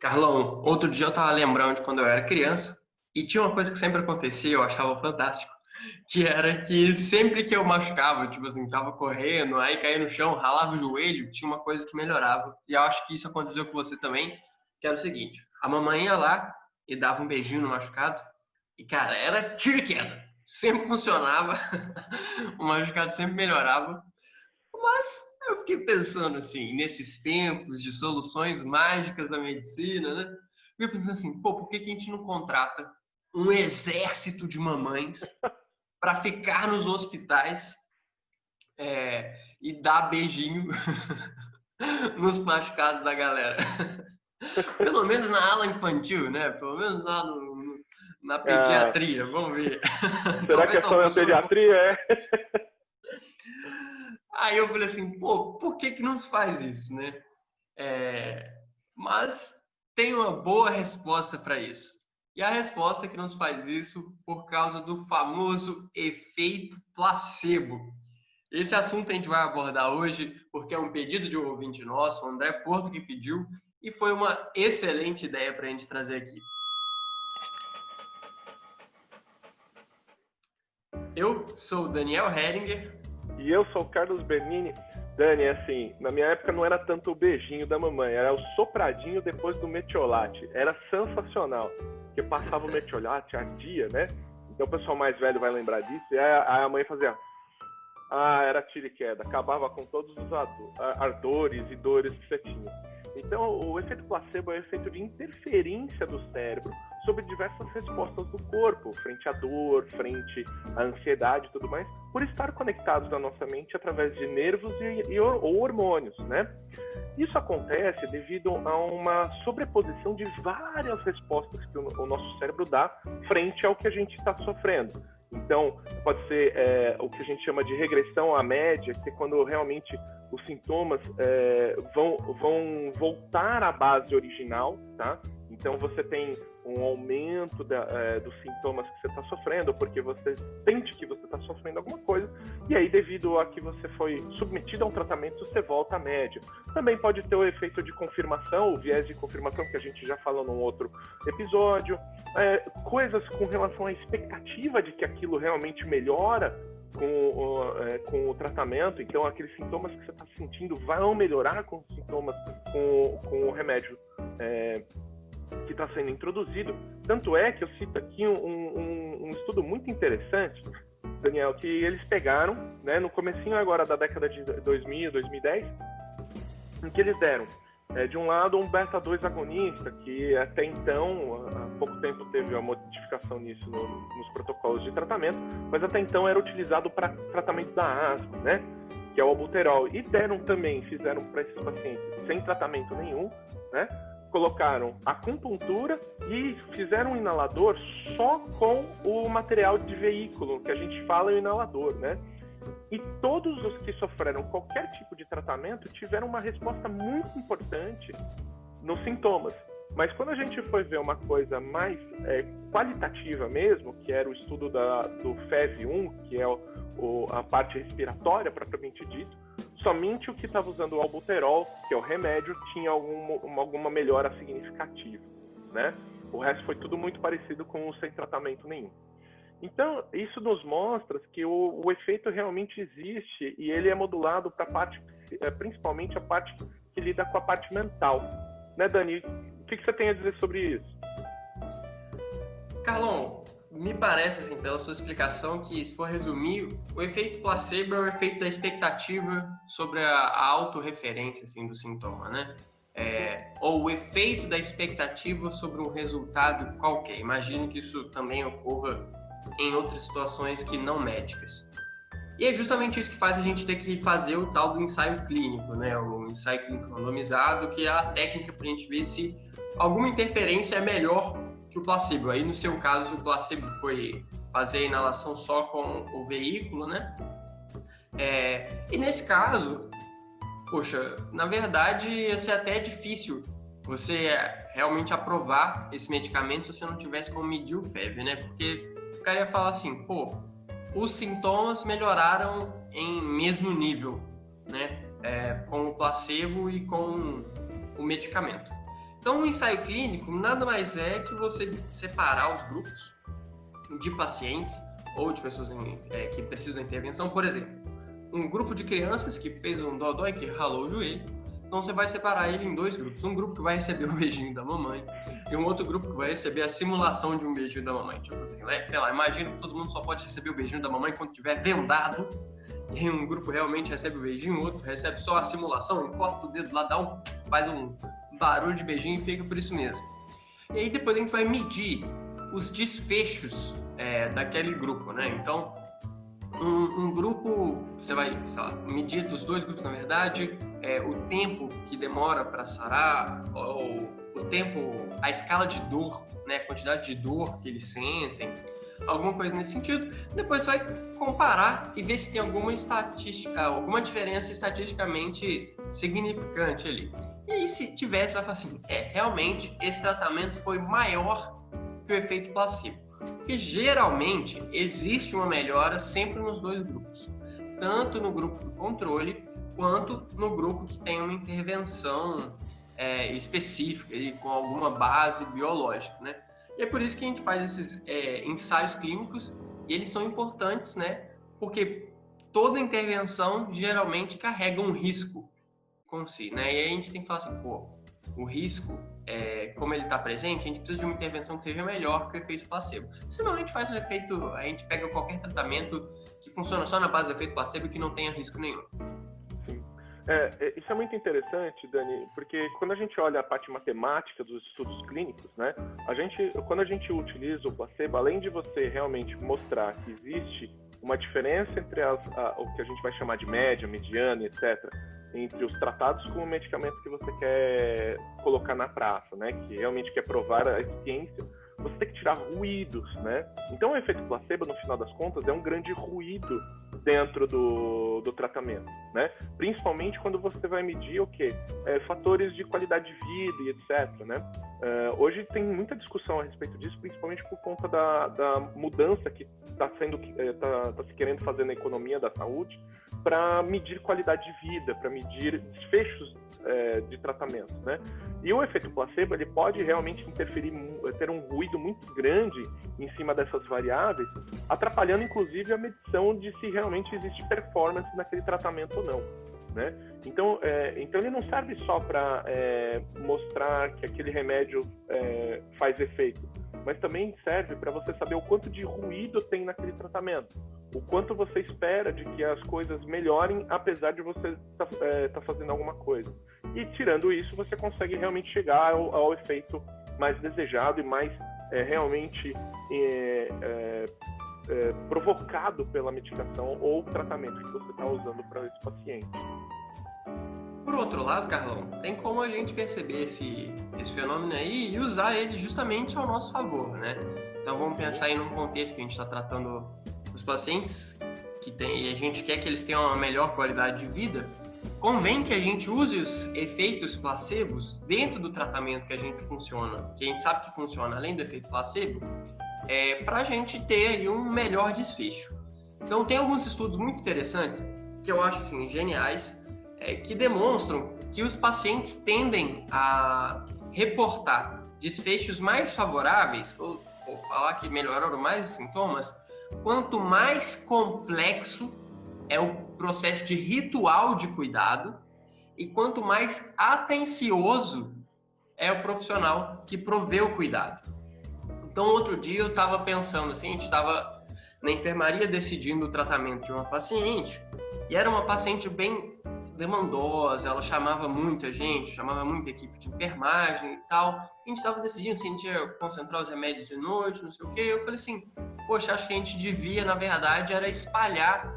Carlão, outro dia eu tava lembrando de quando eu era criança e tinha uma coisa que sempre acontecia, eu achava fantástico, que era que sempre que eu machucava, tipo assim, tava correndo, aí caía no chão, ralava o joelho, tinha uma coisa que melhorava. E eu acho que isso aconteceu com você também, que era o seguinte, a mamãe ia lá e dava um beijinho no machucado e, cara, era tiro e queda. Sempre funcionava, o machucado sempre melhorava. Mas eu fiquei pensando assim, nesses tempos de soluções mágicas da medicina, né? Eu pensando assim, pô, por que que a gente não contrata um exército de mamães para ficar nos hospitais e dar beijinho nos machucados da galera? Pelo menos na ala infantil, né? Pelo menos lá na Ah, pediatria, vamos ver. será que Talvez é não só na funcione. pediatria? É? Aí eu falei assim, pô, por que que não se faz isso, né? É, mas tem uma boa resposta para isso. E a resposta é que nos faz isso por causa do famoso efeito placebo. Esse assunto a gente vai abordar hoje porque é um pedido de um ouvinte nosso, o André Porto, que pediu, e foi uma excelente ideia para a gente trazer aqui. Eu sou o Daniel Heringer. E eu sou o Carlos Bernini. Dani, assim, na minha época não era tanto o beijinho da mamãe, era o sopradinho depois do metiolate. Era sensacional, porque passava o metiolate, ardia, né? Então o pessoal mais velho vai lembrar disso. E aí a mãe fazia, era tiro e queda, acabava com todos os ardores e dores que você tinha. Então, o efeito placebo é o efeito de interferência do cérebro sobre diversas respostas do corpo, frente à dor, frente à ansiedade e tudo mais, por estar conectados na nossa mente através de nervos ou hormônios, né? Isso acontece devido a uma sobreposição de várias respostas que o nosso cérebro dá frente ao que a gente está sofrendo. Então, pode ser o que a gente chama de regressão à média, que é quando realmente os sintomas vão voltar à base original, tá? Então, você tem um aumento dos sintomas que você está sofrendo, porque você sente que você está sofrendo alguma coisa, e aí, devido a que você foi submetido a um tratamento, você volta à média. Também pode ter o efeito de confirmação, o viés de confirmação, que a gente já falou num outro episódio, coisas com relação à expectativa de que aquilo realmente melhora com o tratamento, então aqueles sintomas que você está sentindo vão melhorar com os sintomas com o remédio que está sendo introduzido. Tanto é que eu cito aqui um estudo muito interessante, Daniel, que eles pegaram, né, no comecinho agora da década de 2000, 2010, em que eles deram de um lado um beta-2 agonista, que até então, há pouco tempo teve uma modificação nisso nos protocolos de tratamento, mas até então era utilizado para tratamento da asma, né? Que é o albuterol. E fizeram para esses pacientes sem tratamento nenhum, né? Colocaram acupuntura e fizeram um inalador só com o material de veículo, que a gente fala o inalador, né? E todos os que sofreram qualquer tipo de tratamento tiveram uma resposta muito importante nos sintomas. Mas quando a gente foi ver uma coisa mais qualitativa mesmo, que era o estudo do FEV1, que é a parte respiratória propriamente dito, somente o que estava usando o albuterol, que é o remédio, tinha alguma melhora significativa, né? O resto foi tudo muito parecido com o sem tratamento nenhum. Então, isso nos mostra que o efeito realmente existe e ele é modulado para a parte, principalmente a parte que lida com a parte mental. Né, Dani? O que você tem a dizer sobre isso? Carlão, me parece, assim, pela sua explicação, que, se for resumir, o efeito placebo é o efeito da expectativa sobre a autorreferência, assim, do sintoma, né? Ou o efeito da expectativa sobre um resultado qualquer. Imagino que isso também ocorra em outras situações que não médicas. E é justamente isso que faz a gente ter que fazer o tal do ensaio clínico, né? O ensaio clínico randomizado, que é a técnica para a gente ver se alguma interferência é melhor que o placebo. Aí, no seu caso, o placebo foi fazer a inalação só com o veículo, né? E nesse caso, poxa, na verdade, ia ser até difícil você realmente aprovar esse medicamento se você não tivesse como medir o FEV, né? Porque o cara ia falar assim, pô, os sintomas melhoraram em mesmo nível, né? Com o placebo e com o medicamento. Então, o ensaio clínico nada mais é que você separar os grupos de pacientes ou de pessoas que precisam de intervenção. Por exemplo, um grupo de crianças que fez um dodói, que ralou o joelho, então você vai separar ele em 2 grupos. Um grupo que vai receber o beijinho da mamãe e um outro grupo que vai receber a simulação de um beijinho da mamãe. Tipo assim, né? Sei lá, imagina que todo mundo só pode receber o beijinho da mamãe quando estiver vendado. E um grupo realmente recebe o beijinho, o outro recebe só a simulação, encosta o dedo lá, faz um barulho de beijinho e fica por isso mesmo. E aí depois a gente vai medir os desfechos daquele grupo, né? Então, um grupo, você vai, sei lá, medir dos 2 grupos, na verdade, o tempo que demora para sarar, ou o tempo, a escala de dor, né? A quantidade de dor que eles sentem, alguma coisa nesse sentido. Depois você vai comparar e ver se tem alguma diferença estatisticamente significante ali. E aí, se tiver, você vai falar assim, realmente esse tratamento foi maior que o efeito placebo. Porque geralmente existe uma melhora sempre nos 2 grupos, tanto no grupo do controle quanto no grupo que tem uma intervenção específica e com alguma base biológica, né? E é por isso que a gente faz esses ensaios clínicos, e eles são importantes, né? Porque toda intervenção geralmente carrega um risco com si, né? E aí a gente tem que falar assim, o risco, como ele está presente, a gente precisa de uma intervenção que seja melhor que o efeito placebo. Senão a gente faz a gente pega qualquer tratamento que funciona só na base do efeito placebo e que não tenha risco nenhum. Sim. Isso é muito interessante, Dani, porque quando a gente olha a parte matemática dos estudos clínicos, né, quando a gente utiliza o placebo, além de você realmente mostrar que existe uma diferença entre o que a gente vai chamar de média, mediana, etc., entre os tratados com o medicamento que você quer colocar na praça, né, que realmente quer provar a eficiência, você tem que tirar ruídos, né? Então o efeito placebo, no final das contas, é um grande ruído dentro do tratamento, né? Principalmente quando você vai medir fatores de qualidade de vida e etc, né? Hoje tem muita discussão a respeito disso, principalmente por conta da mudança que está se querendo fazer na economia da saúde para medir qualidade de vida, para medir desfechos de tratamento, né? E o efeito placebo, ele pode realmente interferir, ter um ruído muito grande em cima dessas variáveis, atrapalhando inclusive a medição de se realmente existe performance naquele tratamento ou não, né? Então ele não serve só para mostrar que aquele remédio faz efeito, mas também serve para você saber o quanto de ruído tem naquele tratamento, o quanto você espera de que as coisas melhorem apesar de você tá fazendo alguma coisa. E tirando isso, você consegue realmente chegar ao efeito mais desejado e mais realmente provocado pela medicação ou tratamento que você está usando para esse paciente. Por outro lado, Carlão, tem como a gente perceber esse fenômeno aí e usar ele justamente ao nosso favor, né? Então vamos pensar aí num contexto que a gente está tratando os pacientes e a gente quer que eles tenham uma melhor qualidade de vida. Convém que a gente use os efeitos placebos dentro do tratamento que a gente sabe que funciona além do efeito placebo, para a gente ter aí um melhor desfecho. Então tem alguns estudos muito interessantes que eu acho assim, geniais, que demonstram que os pacientes tendem a reportar desfechos mais favoráveis, ou falar que melhoraram mais os sintomas, quanto mais complexo é o processo de ritual de cuidado e quanto mais atencioso é o profissional que provê o cuidado. Então, outro dia eu estava pensando assim, a gente estava na enfermaria decidindo o tratamento de uma paciente e era uma paciente bem demandosa, ela chamava muita gente, chamava muita equipe de enfermagem e tal. A gente estava decidindo se a gente ia concentrar os remédios de noite, não sei o quê. Eu falei assim, poxa, acho que a gente devia, na verdade, era espalhar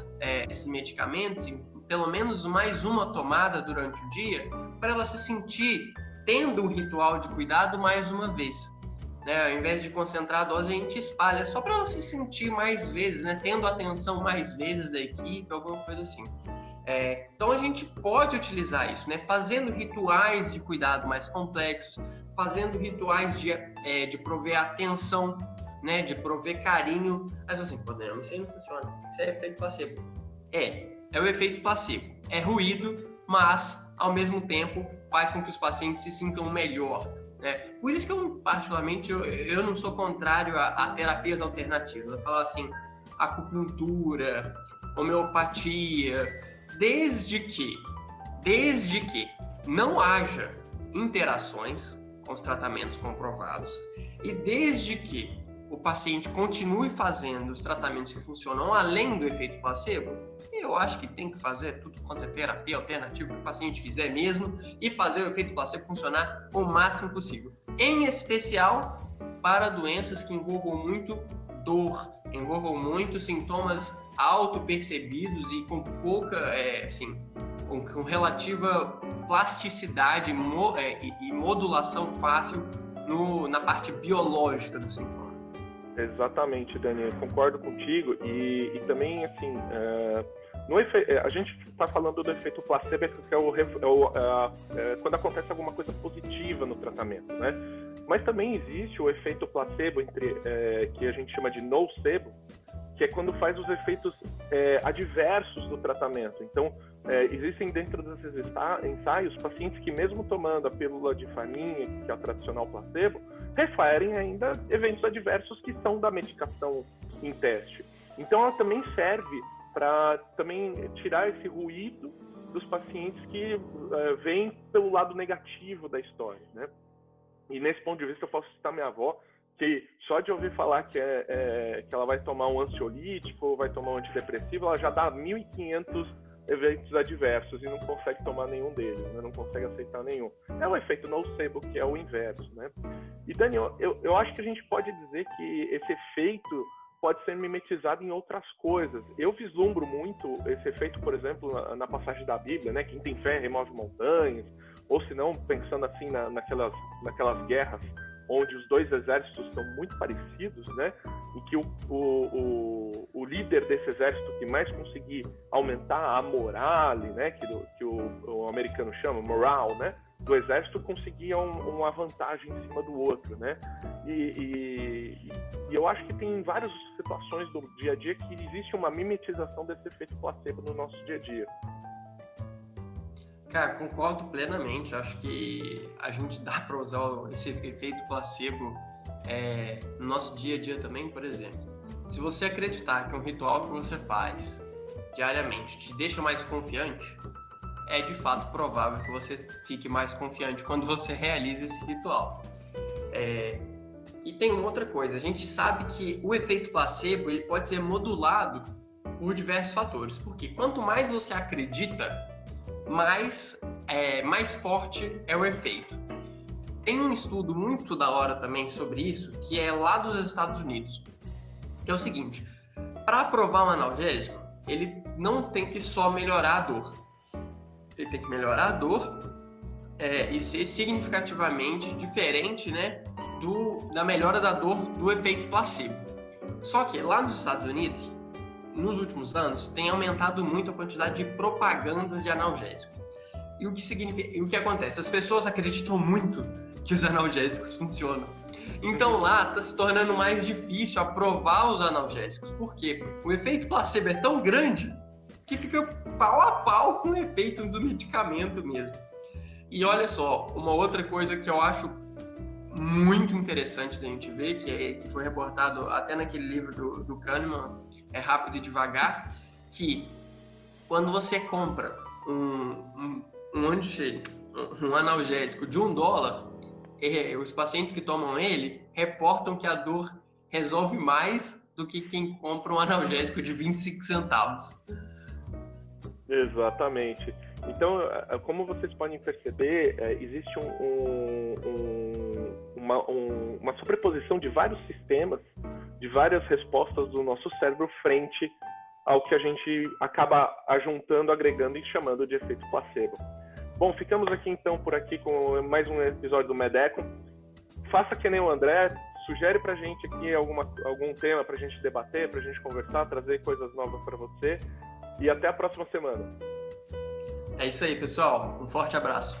esses medicamentos, em pelo menos mais uma tomada durante o dia, para ela se sentir tendo um ritual de cuidado mais uma vez. Né? Ao invés de concentrar a dose, a gente espalha só para ela se sentir mais vezes, né? Tendo atenção mais vezes da equipe, alguma coisa assim. Então a gente pode utilizar isso, né? Fazendo rituais de cuidado mais complexos, fazendo rituais de prover atenção, né? De prover carinho. Mas assim, podemos, isso aí não funciona, isso é efeito placebo. É o efeito placebo, é ruído, mas ao mesmo tempo faz com que os pacientes se sintam melhor, né? Por isso que eu, particularmente, eu não sou contrário a terapias alternativas. Eu falo assim, acupuntura, homeopatia, desde que não haja interações com os tratamentos comprovados e desde que o paciente continue fazendo os tratamentos que funcionam além do efeito placebo, eu acho que tem que fazer tudo quanto é terapia alternativa que o paciente quiser mesmo e fazer o efeito placebo funcionar o máximo possível. Em especial para doenças que envolvam muito dor, envolvam muito sintomas auto-percebidos e com pouca, com relativa plasticidade e modulação fácil na parte biológica do sintoma. Exatamente, Dani, eu concordo contigo e também, assim, a gente está falando do efeito placebo, que é quando acontece alguma coisa positiva no tratamento, né? Mas também existe o efeito placebo, que a gente chama de nocebo, que é quando faz os efeitos adversos do tratamento. Então, existem dentro desses ensaios pacientes que, mesmo tomando a pílula de farinha, que é a tradicional placebo, referem ainda eventos adversos que são da medicação em teste. Então, ela também serve para também tirar esse ruído dos pacientes que vêm pelo lado negativo da história, né? E nesse ponto de vista, eu posso citar minha avó, que só de ouvir falar que ela vai tomar um ansiolítico ou vai tomar um antidepressivo, ela já dá 1.500 eventos adversos e não consegue tomar nenhum deles, né? Não consegue aceitar nenhum. É o efeito nocebo, que é o inverso, né? E, Dani, eu acho que a gente pode dizer que esse efeito pode ser mimetizado em outras coisas. Eu vislumbro muito esse efeito, por exemplo, na passagem da Bíblia, né? Quem tem fé remove montanhas, ou se não, pensando assim naquelas guerras onde os dois exércitos são muito parecidos, né? E que o líder desse exército que mais conseguir aumentar a morale, né? Que o americano chama moral, né? Do exército, conseguia uma vantagem em cima do outro, né? E eu acho que tem várias situações do dia a dia que existe uma mimetização desse efeito placebo no nosso dia a dia. Cara, concordo plenamente. Acho que a gente dá para usar esse efeito placebo no nosso dia a dia também. Por exemplo, se você acreditar que um ritual que você faz diariamente te deixa mais confiante, é de fato provável que você fique mais confiante quando você realiza esse ritual. E tem uma outra coisa, a gente sabe que o efeito placebo ele pode ser modulado por diversos fatores, porque quanto mais você acredita, mais forte é o efeito. Tem um estudo muito da hora também sobre isso, que é lá dos Estados Unidos, que é o seguinte: para aprovar um analgésico, ele não tem que só melhorar a dor, ele tem que melhorar a dor e ser significativamente diferente, né, da melhora da dor do efeito placebo. Só que lá nos Estados Unidos, nos últimos anos, tem aumentado muito a quantidade de propagandas de analgésico. E o que acontece? As pessoas acreditam muito que os analgésicos funcionam. Então lá está se tornando mais difícil aprovar os analgésicos. Por quê? O efeito placebo é tão grande que fica pau a pau com o efeito do medicamento mesmo. E olha só, uma outra coisa que eu acho muito interessante da gente ver, que foi reportado até naquele livro do Kahneman, É Rápido e Devagar, que quando você compra um analgésico de $1, os pacientes que tomam ele reportam que a dor resolve mais do que quem compra um analgésico de 25 centavos. Exatamente. Então, como vocês podem perceber, existe uma sobreposição de vários sistemas, de várias respostas do nosso cérebro frente ao que a gente acaba ajuntando, agregando e chamando de efeito placebo. Bom, ficamos aqui então por aqui com mais um episódio do Medeco. Faça que nem o André, sugere pra gente aqui algum tema pra gente debater, pra gente conversar, trazer coisas novas para você. E até a próxima semana. É isso aí, pessoal. Um forte abraço.